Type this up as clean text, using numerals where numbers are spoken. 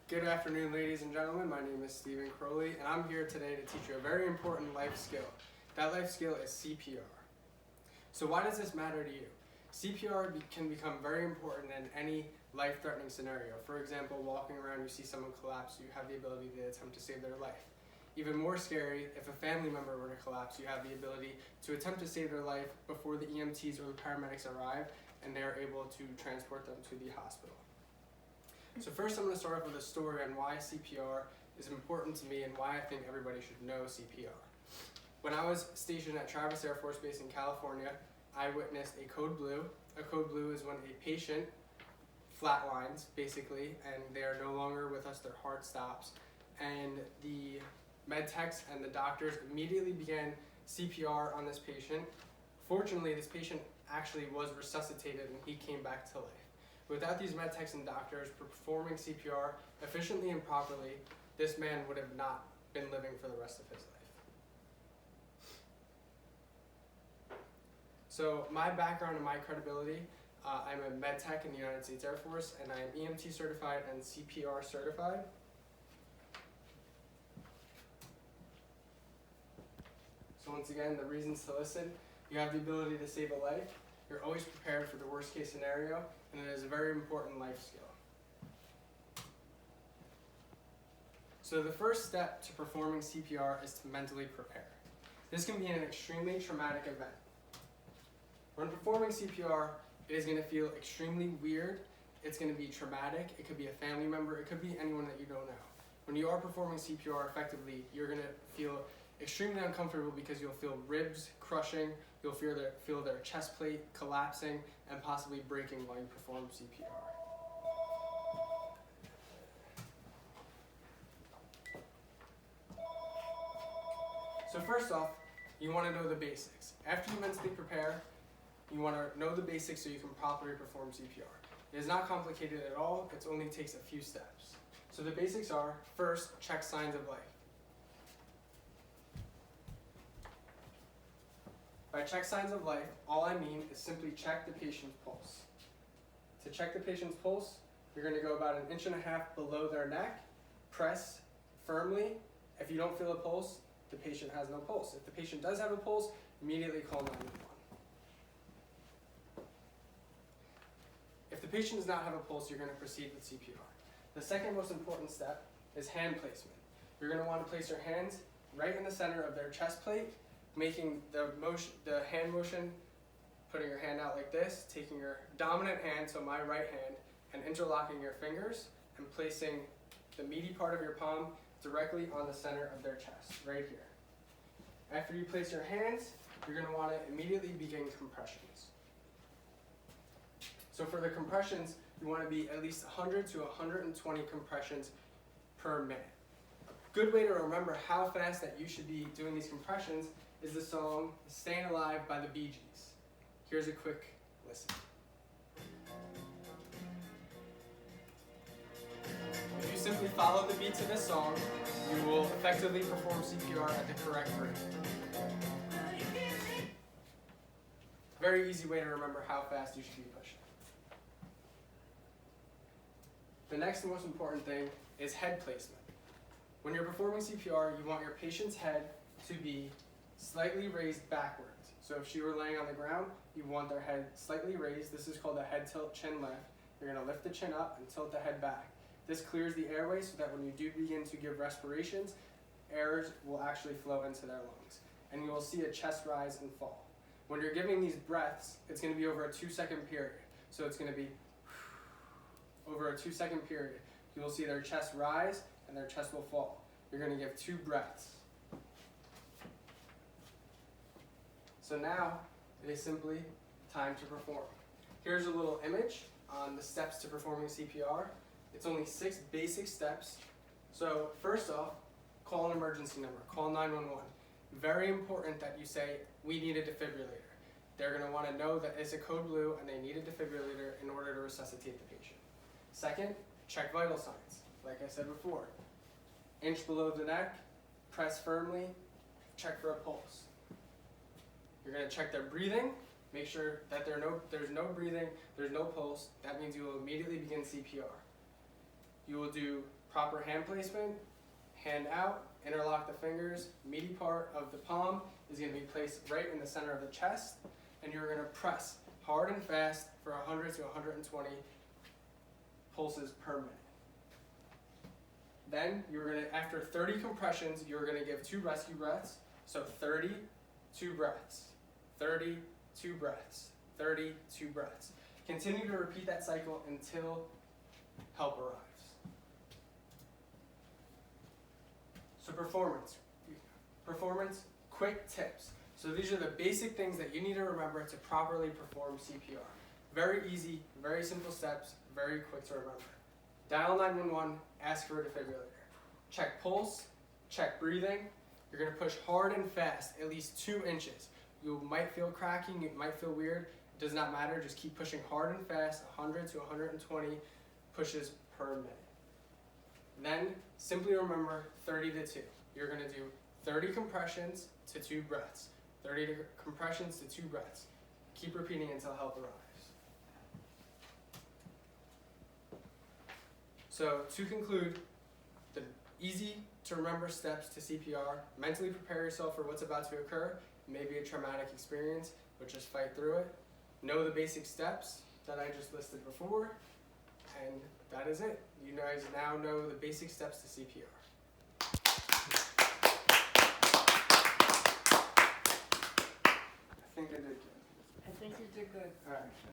Good afternoon, ladies and gentlemen. My name is Stephen Crowley, and I'm here today to teach you a very important life skill. That life skill is CPR. So why does this matter to you? CPR can become very important in any life-threatening scenario. For example, walking around, you see someone collapse, you have the ability to attempt to save their life. Even more scary, if a family member were to collapse, you have the ability to attempt to save their life before the EMTs or the paramedics arrive, and they are able to transport them to the hospital. So first I'm going to start off with a story on why CPR is important to me and why I think everybody should know CPR. When I was stationed at Travis Air Force Base in California, I witnessed a code blue. A code blue is when a patient flatlines, basically, and they are no longer with us, their heart stops, and the med techs and the doctors immediately began CPR on this patient. Fortunately, this patient actually was resuscitated and he came back to life. Without these med techs and doctors performing CPR efficiently and properly, this man would have not been living for the rest of his life. So my background and my credibility, I'm a med tech in the United States Air Force, and I am EMT certified and CPR certified. So once again, the reasons to listen: you have the ability to save a life, you're always prepared for the worst case scenario, and it is a very important life skill. So the first step to performing CPR is to mentally prepare. This can be an extremely traumatic event. When performing CPR, it is going to feel extremely weird, it's going to be traumatic, it could be a family member, it could be anyone that you don't know. When you are performing CPR effectively, you're going to feel extremely uncomfortable because you'll feel ribs crushing, you'll feel their chest plate collapsing and possibly breaking while you perform CPR. So first off, you want to know the basics. After you mentally prepare, you want to know the basics so you can properly perform CPR. It is not complicated at all, it only takes a few steps. So the basics are, first, check signs of life. By check signs of life, all I mean is simply check the patient's pulse. To check the patient's pulse, you're going to go about 1.5 inches below their neck, press firmly. If you don't feel a pulse, the patient has no pulse. If the patient does have a pulse, immediately call 911. If the patient does not have a pulse, you're going to proceed with CPR. The second most important step is hand placement. You're going to want to place your hands right in the center of their chest plate, making the hand motion, putting your hand out like this, taking your dominant hand, so my right hand, and interlocking your fingers and placing the meaty part of your palm directly on the center of their chest, right here. After you place your hands, you're going to want to immediately begin compressions. So for the compressions, you want to be at least 100 to 120 compressions per minute. A good way to remember how fast that you should be doing these compressions is the song "Staying Alive" by the Bee Gees. Here's a quick listen. If you simply follow the beat to this song, you will effectively perform CPR at the correct rate. Very easy way to remember how fast you should be pushing. The next and most important thing is head placement. When you're performing CPR, you want your patient's head to be slightly raised backwards. So if she were laying on the ground, you want their head slightly raised. This is called a head tilt chin lift. You're going to lift the chin up and tilt the head back. This clears the airway so that when you do begin to give respirations, air will actually flow into their lungs. And you will see a chest rise and fall. When you're giving these breaths, it's going to be over a 2-second period. So it's going to be over a 2-second period. You will see their chest rise and their chest will fall. You're going to give 2 breaths. So now, it is simply time to perform. Here's a little image on the steps to performing CPR. It's only 6 basic steps. So first off, call an emergency number, call 911. Very important that you say, we need a defibrillator. They're going to want to know that it's a code blue and they need a defibrillator in order to resuscitate the patient. Second, check vital signs. Like I said before, inch below the neck, press firmly, check for a pulse. You're going to check their breathing, make sure that there's no breathing, there's no pulse. That means you will immediately begin CPR. You will do Proper hand placement, hand out, interlock the fingers, meaty part of the palm is going to be placed right in the center of the chest, and you're going to press hard and fast for 100 to 120 pulses per minute. Then you're going to, after 30 compressions, you're going to give 2 rescue breaths. So 30, 2 breaths, 30, 2 breaths, 30, 2 breaths. Continue to repeat that cycle until help arrives. So performance, quick tips. So these are the basic things that you need to remember to properly perform CPR. Very easy, very simple steps, very quick to remember. Dial 911, ask for a defibrillator. Check pulse, check breathing. You're going to push hard and fast, at least 2 inches. You might feel cracking, it might feel weird. It does not matter, just keep pushing hard and fast, 100 to 120 pushes per minute. Then simply remember 30 to 2. You're going to do 30 compressions to 2 breaths. 30 compressions to 2 breaths. Keep repeating until help arrives. So to conclude, the easy to remember steps to CPR, mentally prepare yourself for what's about to occur. It may be a traumatic experience, but just fight through it. Know the basic steps that I just listed before, and that is it. You guys now know the basic steps to CPR. I think I did good. I think you did good. All right.